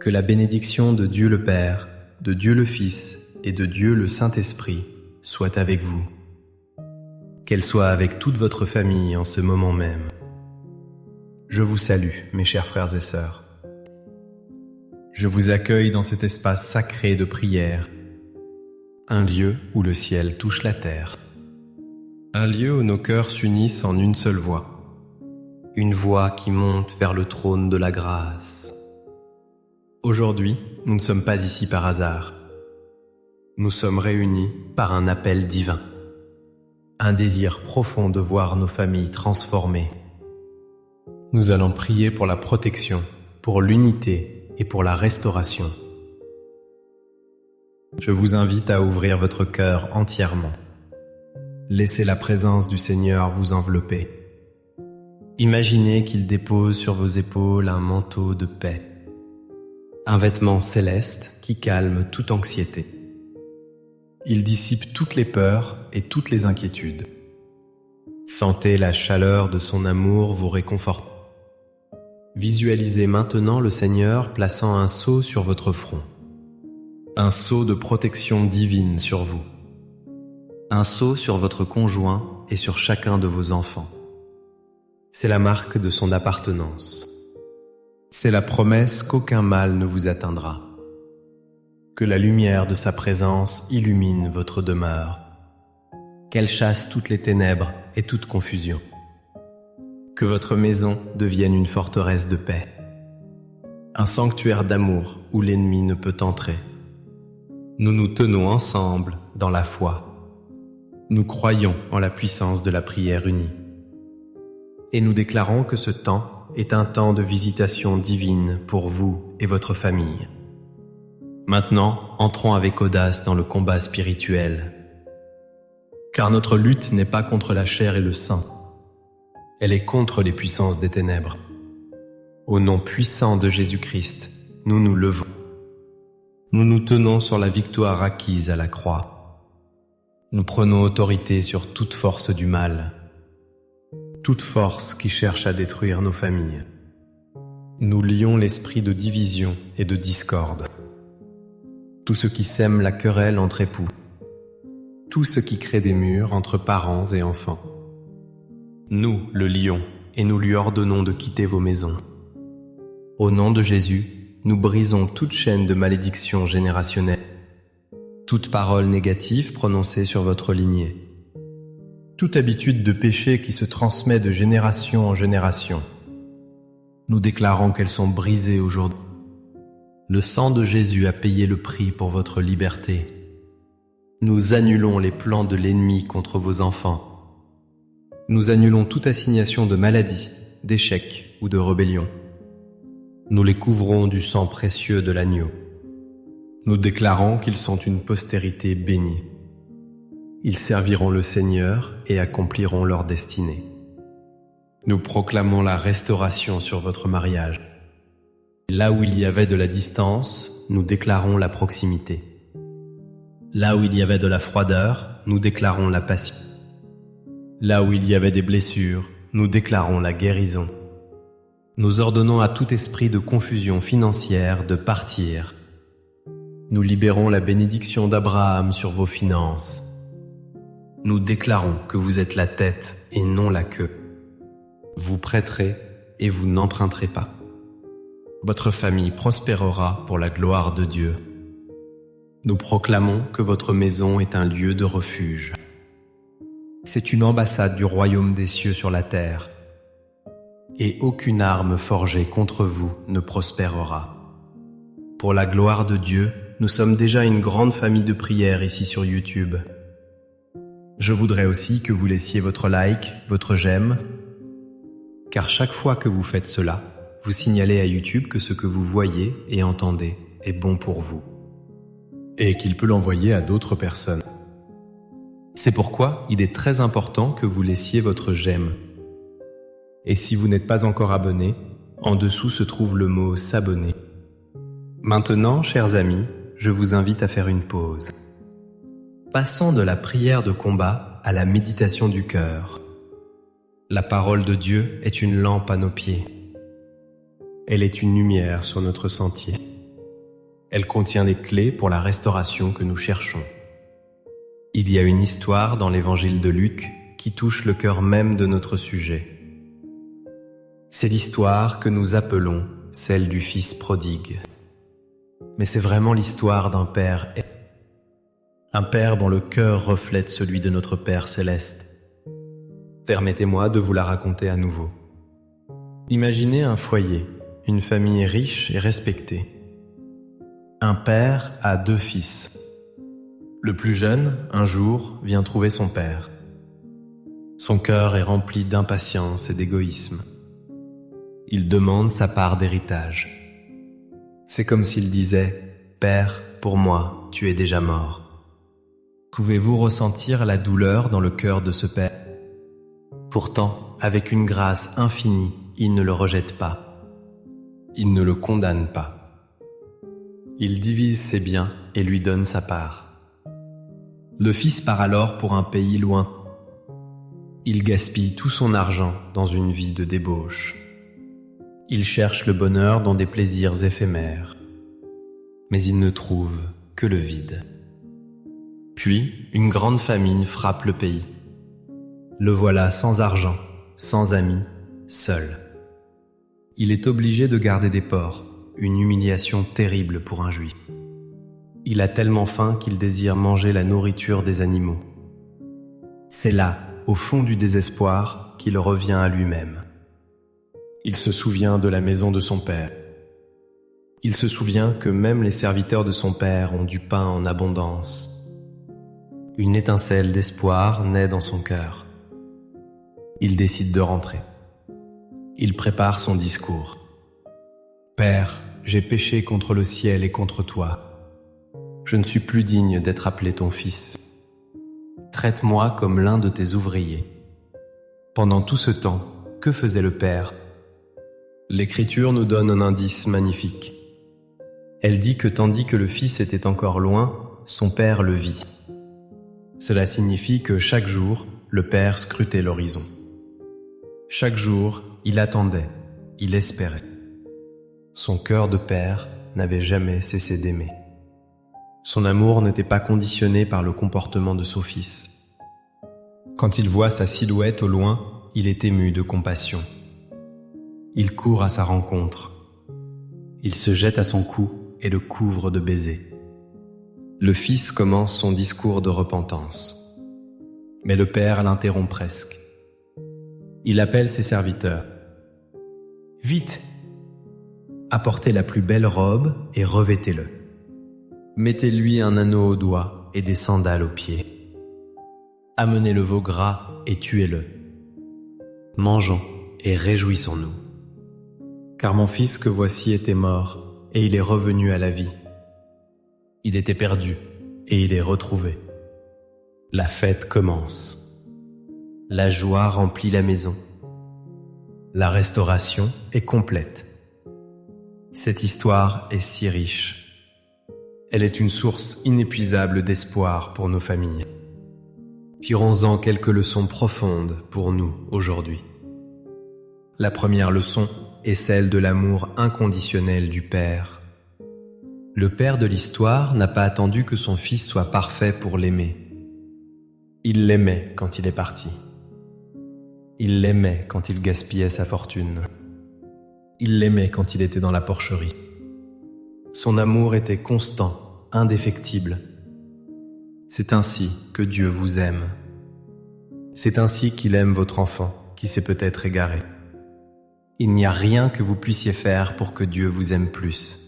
Que la bénédiction de Dieu le Père, de Dieu le Fils et de Dieu le Saint-Esprit soit avec vous. Qu'elle soit avec toute votre famille en ce moment même. Je vous salue, mes chers frères et sœurs. Je vous accueille dans cet espace sacré de prière, un lieu où le ciel touche la terre, un lieu où nos cœurs s'unissent en une seule voix, une voix qui monte vers le trône de la grâce. Aujourd'hui, nous ne sommes pas ici par hasard. Nous sommes réunis par un appel divin, un désir profond de voir nos familles transformées. Nous allons prier pour la protection, pour l'unité et pour la restauration. Je vous invite à ouvrir votre cœur entièrement. Laissez la présence du Seigneur vous envelopper. Imaginez qu'il dépose sur vos épaules un manteau de paix, un vêtement céleste qui calme toute anxiété. Il dissipe toutes les peurs et toutes les inquiétudes. Sentez la chaleur de son amour vous réconforter. Visualisez maintenant le Seigneur plaçant un sceau sur votre front, un sceau de protection divine sur vous, un sceau sur votre conjoint et sur chacun de vos enfants. C'est la marque de son appartenance. C'est la promesse qu'aucun mal ne vous atteindra. Que la lumière de sa présence illumine votre demeure. Qu'elle chasse toutes les ténèbres et toute confusion. Que votre maison devienne une forteresse de paix, un sanctuaire d'amour où l'ennemi ne peut entrer. Nous nous tenons ensemble dans la foi. Nous croyons en la puissance de la prière unie. Et nous déclarons que ce temps est un temps de visitation divine pour vous et votre famille. Maintenant, entrons avec audace dans le combat spirituel. Car notre lutte n'est pas contre la chair et le sang. Elle est contre les puissances des ténèbres. Au nom puissant de Jésus-Christ, nous nous levons. Nous nous tenons sur la victoire acquise à la croix. Nous prenons autorité sur toute force du mal, toute force qui cherche à détruire nos familles. Nous lions l'esprit de division et de discorde, tout ce qui sème la querelle entre époux, tout ce qui crée des murs entre parents et enfants. Nous le lions et nous lui ordonnons de quitter vos maisons. Au nom de Jésus, nous brisons toute chaîne de malédiction générationnelle, toute parole négative prononcée sur votre lignée, toute habitude de péché qui se transmet de génération en génération. Nous déclarons qu'elles sont brisées aujourd'hui. Le sang de Jésus a payé le prix pour votre liberté. Nous annulons les plans de l'ennemi contre vos enfants. Nous annulons toute assignation de maladie, d'échec ou de rébellion. Nous les couvrons du sang précieux de l'agneau. Nous déclarons qu'ils sont une postérité bénie. Ils serviront le Seigneur et accompliront leur destinée. Nous proclamons la restauration sur votre mariage. Là où il y avait de la distance, nous déclarons la proximité. Là où il y avait de la froideur, nous déclarons la passion. Là où il y avait des blessures, nous déclarons la guérison. Nous ordonnons à tout esprit de confusion financière de partir. Nous libérons la bénédiction d'Abraham sur vos finances. Nous déclarons que vous êtes la tête et non la queue. Vous prêterez et vous n'emprunterez pas. Votre famille prospérera pour la gloire de Dieu. Nous proclamons que votre maison est un lieu de refuge. C'est une ambassade du royaume des cieux sur la terre. Et aucune arme forgée contre vous ne prospérera. Pour la gloire de Dieu, nous sommes déjà une grande famille de prières ici sur YouTube. Je voudrais aussi que vous laissiez votre like, votre j'aime, car chaque fois que vous faites cela, vous signalez à YouTube que ce que vous voyez et entendez est bon pour vous, et qu'il peut l'envoyer à d'autres personnes. C'est pourquoi il est très important que vous laissiez votre j'aime. Et si vous n'êtes pas encore abonné, en dessous se trouve le mot s'abonner. Maintenant, chers amis, je vous invite à faire une pause. Passons de la prière de combat à la méditation du cœur. La parole de Dieu est une lampe à nos pieds. Elle est une lumière sur notre sentier. Elle contient les clés pour la restauration que nous cherchons. Il y a une histoire dans l'évangile de Luc qui touche le cœur même de notre sujet. C'est l'histoire que nous appelons celle du Fils prodigue. Mais c'est vraiment l'histoire d'un Père. Un Père dont le cœur reflète celui de notre Père céleste. Permettez-moi de vous la raconter à nouveau. Imaginez un foyer, une famille riche et respectée. Un père a 2 fils. Le plus jeune, un jour, vient trouver son père. Son cœur est rempli d'impatience et d'égoïsme. Il demande sa part d'héritage. C'est comme s'il disait « Père, pour moi, tu es déjà mort ». Pouvez-vous ressentir la douleur dans le cœur de ce père? Pourtant, avec une grâce infinie, il ne le rejette pas. Il ne le condamne pas. Il divise ses biens et lui donne sa part. Le fils part alors pour un pays lointain. Il gaspille tout son argent dans une vie de débauche. Il cherche le bonheur dans des plaisirs éphémères. Mais il ne trouve que le vide. Puis, une grande famine frappe le pays. Le voilà sans argent, sans amis, seul. Il est obligé de garder des porcs, une humiliation terrible pour un juif. Il a tellement faim qu'il désire manger la nourriture des animaux. C'est là, au fond du désespoir, qu'il revient à lui-même. Il se souvient de la maison de son père. Il se souvient que même les serviteurs de son père ont du pain en abondance. Une étincelle d'espoir naît dans son cœur. Il décide de rentrer. Il prépare son discours. « Père, j'ai péché contre le ciel et contre toi. Je ne suis plus digne d'être appelé ton fils. Traite-moi comme l'un de tes ouvriers. » Pendant tout ce temps, que faisait le père? L'Écriture nous donne un indice magnifique. Elle dit que tandis que le fils était encore loin, son père le vit. Cela signifie que chaque jour, le père scrutait l'horizon. Chaque jour, il attendait, il espérait. Son cœur de père n'avait jamais cessé d'aimer. Son amour n'était pas conditionné par le comportement de son fils. Quand il voit sa silhouette au loin, il est ému de compassion. Il court à sa rencontre. Il se jette à son cou et le couvre de baisers. Le fils commence son discours de repentance. Mais le père l'interrompt presque. Il appelle ses serviteurs. « Vite! Apportez la plus belle robe et revêtez-le. Mettez-lui un anneau au doigt et des sandales aux pieds. Amenez le veau gras et tuez-le. Mangeons et réjouissons-nous. Car mon fils que voici était mort et il est revenu à la vie. Il était perdu et il est retrouvé. La fête commence. La joie remplit la maison. La restauration est complète. Cette histoire est si riche. Elle est une source inépuisable d'espoir pour nos familles. Tirons-en quelques leçons profondes pour nous aujourd'hui. La première leçon est celle de l'amour inconditionnel du Père. Le Père de l'histoire n'a pas attendu que son Fils soit parfait pour l'aimer. Il l'aimait quand il est parti. Il l'aimait quand il gaspillait sa fortune. Il l'aimait quand il était dans la porcherie. Son amour était constant, indéfectible. C'est ainsi que Dieu vous aime. C'est ainsi qu'il aime votre enfant qui s'est peut-être égaré. Il n'y a rien que vous puissiez faire pour que Dieu vous aime plus.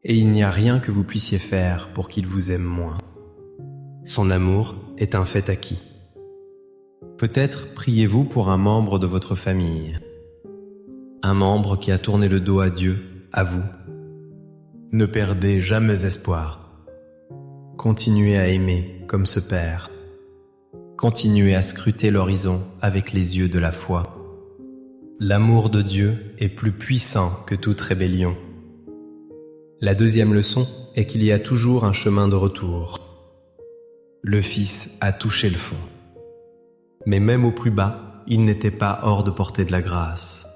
Et il n'y a rien que vous puissiez faire pour qu'il vous aime moins. Son amour est un fait acquis. Peut-être priez-vous pour un membre de votre famille. Un membre qui a tourné le dos à Dieu, à vous. Ne perdez jamais espoir. Continuez à aimer comme ce Père. Continuez à scruter l'horizon avec les yeux de la foi. L'amour de Dieu est plus puissant que toute rébellion. La deuxième leçon est qu'il y a toujours un chemin de retour. Le Fils a touché le fond. Mais même au plus bas, il n'était pas hors de portée de la grâce.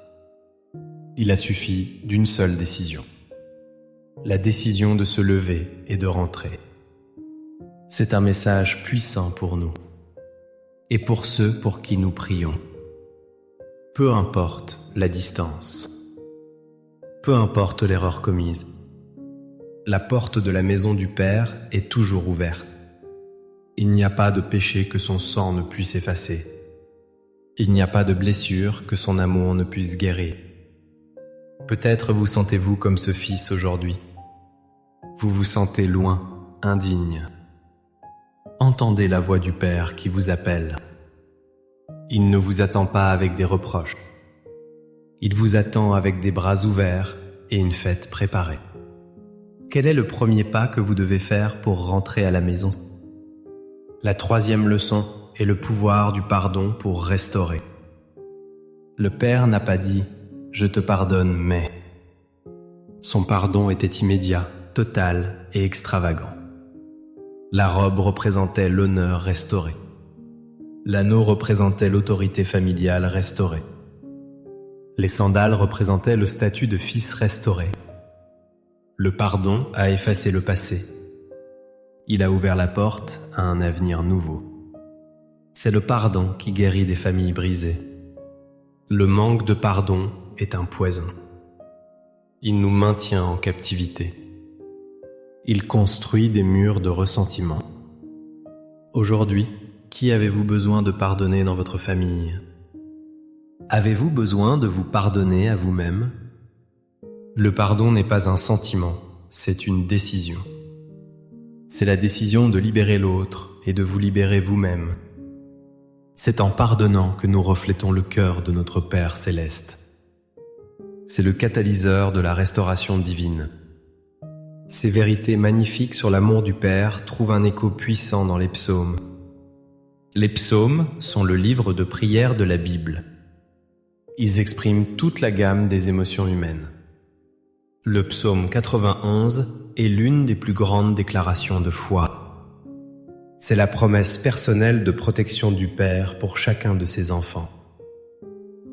Il a suffi d'une seule décision. la décision de se lever et de rentrer. C'est un message puissant pour nous et pour ceux pour qui nous prions. Peu importe la distance, peu importe l'erreur commise, la porte de la maison du Père est toujours ouverte. Il n'y a pas de péché que son sang ne puisse effacer. Il n'y a pas de blessure que son amour ne puisse guérir. Peut-être vous sentez-vous comme ce fils aujourd'hui. Vous vous sentez loin, indigne. Entendez la voix du Père qui vous appelle. Il ne vous attend pas avec des reproches. Il vous attend avec des bras ouverts et une fête préparée. Quel est le premier pas que vous devez faire pour rentrer à la maison? La troisième leçon est le pouvoir du pardon pour restaurer. Le Père n'a pas dit « je te pardonne, mais…» Son pardon était immédiat, total et extravagant. La robe représentait l'honneur restauré. L'anneau représentait l'autorité familiale restaurée. Les sandales représentaient le statut de fils restauré. Le pardon a effacé le passé. Il a ouvert la porte à un avenir nouveau. C'est le pardon qui guérit des familles brisées. Le manque de pardon est un poison. Il nous maintient en captivité. Il construit des murs de ressentiment. Aujourd'hui, qui avez-vous besoin de pardonner dans votre famille? Avez-vous besoin de vous pardonner à vous-même? Le pardon n'est pas un sentiment, c'est une décision. C'est la décision de libérer l'autre et de vous libérer vous-même. C'est en pardonnant que nous reflétons le cœur de notre Père céleste. C'est le catalyseur de la restauration divine. Ces vérités magnifiques sur l'amour du Père trouvent un écho puissant dans les psaumes. Les psaumes sont le livre de prière de la Bible. Ils expriment toute la gamme des émotions humaines. Le psaume 91 est l'une des plus grandes déclarations de foi. C'est la promesse personnelle de protection du Père pour chacun de ses enfants.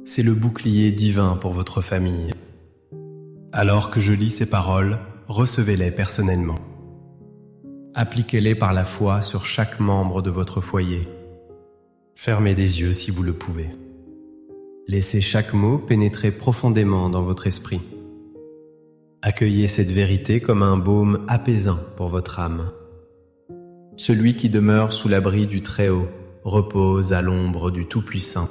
C'est le bouclier divin pour votre famille. Alors que je lis ces paroles, recevez-les personnellement. Appliquez-les par la foi sur chaque membre de votre foyer. Fermez des yeux si vous le pouvez. Laissez chaque mot pénétrer profondément dans votre esprit. Accueillez cette vérité comme un baume apaisant pour votre âme. Celui qui demeure sous l'abri du Très-Haut repose à l'ombre du Tout-Puissant.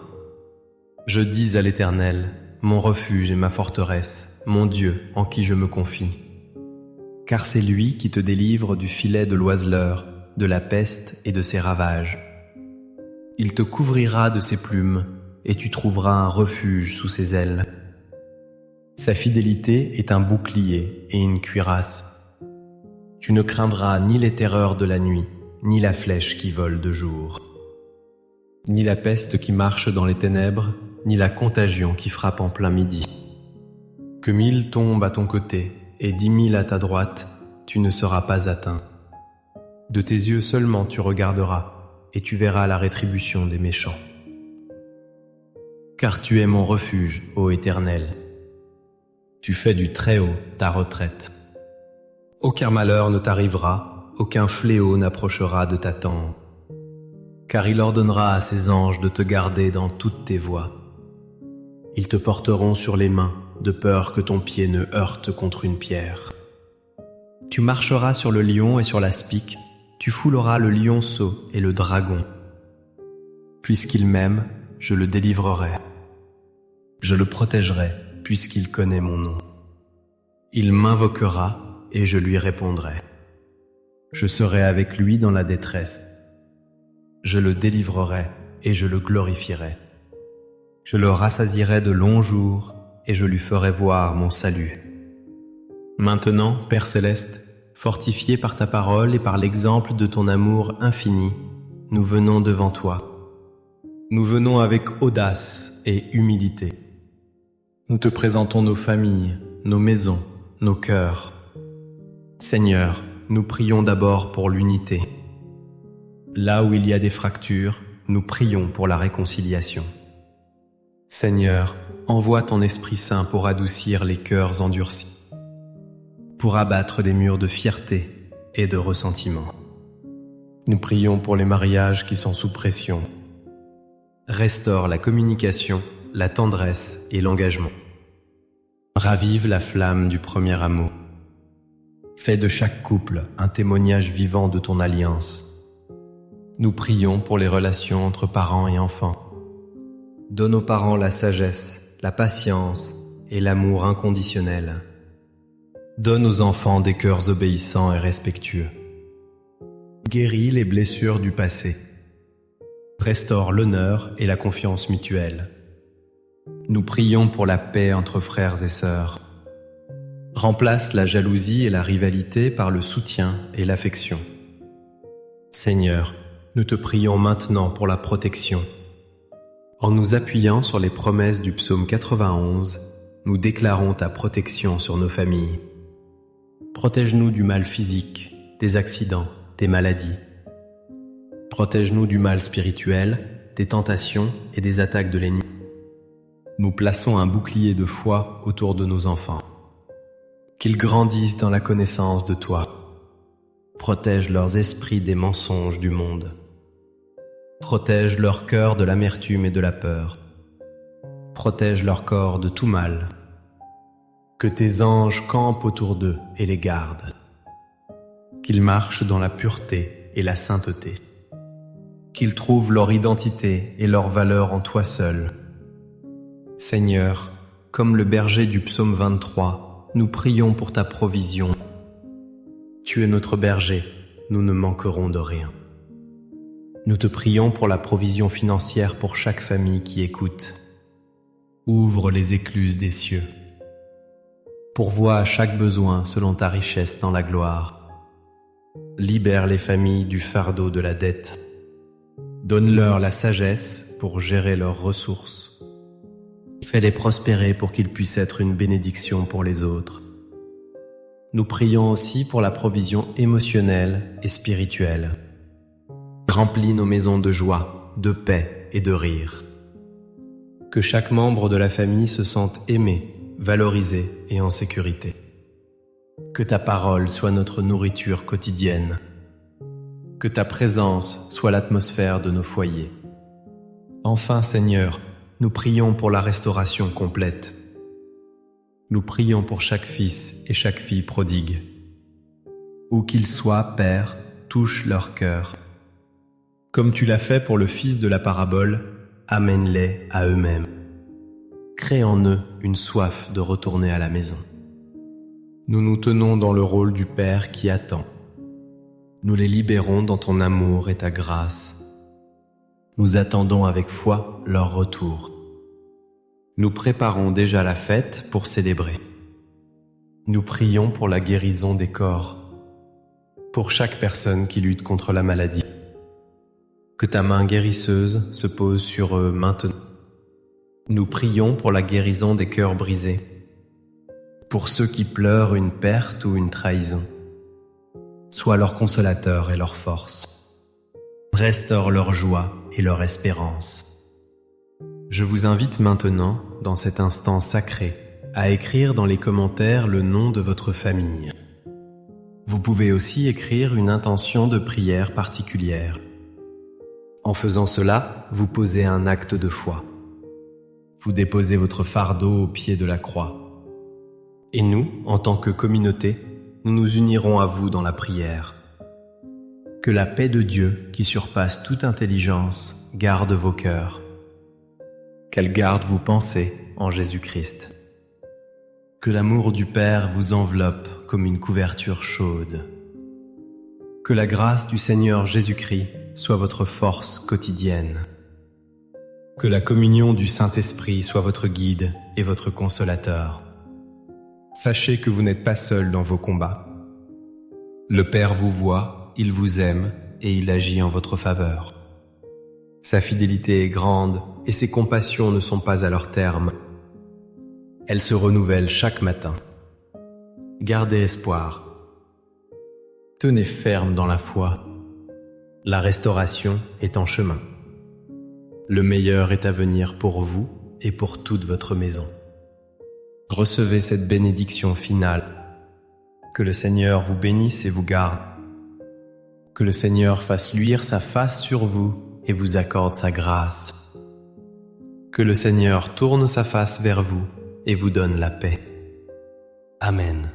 Je dis à l'Éternel, mon refuge et ma forteresse, mon Dieu en qui je me confie. Car c'est lui qui te délivre du filet de l'oiseleur, de la peste et de ses ravages. Il te couvrira de ses plumes, et tu trouveras un refuge sous ses ailes. Sa fidélité est un bouclier et une cuirasse. Tu ne craindras ni les terreurs de la nuit, ni la flèche qui vole de jour, ni la peste qui marche dans les ténèbres, ni la contagion qui frappe en plein midi. Que 1000 tombent à ton côté et 10 000 à ta droite, tu ne seras pas atteint. De tes yeux seulement tu regarderas, et tu verras la rétribution des méchants. Car tu es mon refuge, ô Éternel. Tu fais du Très-Haut ta retraite. Aucun malheur ne t'arrivera, aucun fléau n'approchera de ta tente. Car il ordonnera à ses anges de te garder dans toutes tes voies. Ils te porteront sur les mains, de peur que ton pied ne heurte contre une pierre. Tu marcheras sur le lion et sur l'aspic, tu fouleras le lionceau et le dragon. Puisqu'il m'aime, je le délivrerai. Je le protégerai, puisqu'il connaît mon nom. Il m'invoquera et je lui répondrai. Je serai avec lui dans la détresse. Je le délivrerai et je le glorifierai. Je le rassasierai de longs jours et je lui ferai voir mon salut. Maintenant, Père Céleste, fortifié par ta parole et par l'exemple de ton amour infini, nous venons devant toi. Nous venons avec audace et humilité. Nous te présentons nos familles, nos maisons, nos cœurs. Seigneur, nous prions d'abord pour l'unité. Là où il y a des fractures, nous prions pour la réconciliation. Seigneur, envoie ton Esprit Saint pour adoucir les cœurs endurcis. pour abattre les murs de fierté et de ressentiment. Nous prions pour les mariages qui sont sous pression. Restaure la communication, la tendresse et l'engagement. Ravive la flamme du premier amour. Fais de chaque couple un témoignage vivant de ton alliance. Nous prions pour les relations entre parents et enfants. Donne aux parents la sagesse, la patience et l'amour inconditionnel. Donne aux enfants des cœurs obéissants et respectueux. Guéris les blessures du passé. Restaure l'honneur et la confiance mutuelle. Nous prions pour la paix entre frères et sœurs. Remplace la jalousie et la rivalité par le soutien et l'affection. Seigneur, nous te prions maintenant pour la protection. En nous appuyant sur les promesses du psaume 91, nous déclarons ta protection sur nos familles. Protège-nous du mal physique, des accidents, des maladies. Protège-nous du mal spirituel, des tentations et des attaques de l'ennemi. Nous plaçons un bouclier de foi autour de nos enfants. Qu'ils grandissent dans la connaissance de toi. Protège leurs esprits des mensonges du monde. Protège leur cœur de l'amertume et de la peur. Protège leur corps de tout mal. Que tes anges campent autour d'eux et les gardent. Qu'ils marchent dans la pureté et la sainteté. Qu'ils trouvent leur identité et leur valeur en toi seul. Seigneur, comme le berger du psaume 23, nous prions pour ta provision. Tu es notre berger, nous ne manquerons de rien. Nous te prions pour la provision financière pour chaque famille qui écoute. Ouvre les écluses des cieux. Pourvois à chaque besoin selon ta richesse dans la gloire. Libère les familles du fardeau de la dette. Donne-leur la sagesse pour gérer leurs ressources. Fais-les prospérer pour qu'ils puissent être une bénédiction pour les autres. Nous prions aussi pour la provision émotionnelle et spirituelle. Remplis nos maisons de joie, de paix et de rire. Que chaque membre de la famille se sente aimé, valorisé et en sécurité. Que ta parole soit notre nourriture quotidienne. Que ta présence soit l'atmosphère de nos foyers. Enfin, Seigneur, nous prions pour la restauration complète. Nous prions pour chaque fils et chaque fille prodigue. Où qu'ils soient, Père, touche leur cœur. Comme tu l'as fait pour le fils de la parabole, amène-les à eux-mêmes. Crée en eux une soif de retourner à la maison. Nous nous tenons dans le rôle du Père qui attend. Nous les libérons dans ton amour et ta grâce. Nous attendons avec foi leur retour. Nous préparons déjà la fête pour célébrer. Nous prions pour la guérison des corps, pour chaque personne qui lutte contre la maladie. Que ta main guérisseuse se pose sur eux maintenant. Nous prions pour la guérison des cœurs brisés, pour ceux qui pleurent une perte ou une trahison. Sois leur consolateur et leur force. Restaure leur joie et leur espérance. Je vous invite maintenant, dans cet instant sacré, à écrire dans les commentaires le nom de votre famille. Vous pouvez aussi écrire une intention de prière particulière. En faisant cela, vous posez un acte de foi. Vous déposez votre fardeau au pied de la croix. Et nous, en tant que communauté, nous nous unirons à vous dans la prière. Que la paix de Dieu, qui surpasse toute intelligence, garde vos cœurs. Qu'elle garde vos pensées en Jésus-Christ. Que l'amour du Père vous enveloppe comme une couverture chaude. Que la grâce du Seigneur Jésus-Christ soit votre force quotidienne. Que la communion du Saint-Esprit soit votre guide et votre consolateur. Sachez que vous n'êtes pas seul dans vos combats. Le Père vous voit, il vous aime et il agit en votre faveur. Sa fidélité est grande et ses compassions ne sont pas à leur terme. Elles se renouvellent chaque matin. Gardez espoir. Tenez ferme dans la foi. La restauration est en chemin. Le meilleur est à venir pour vous et pour toute votre maison. Recevez cette bénédiction finale. Que le Seigneur vous bénisse et vous garde. Que le Seigneur fasse luire sa face sur vous et vous accorde sa grâce. Que le Seigneur tourne sa face vers vous et vous donne la paix. Amen.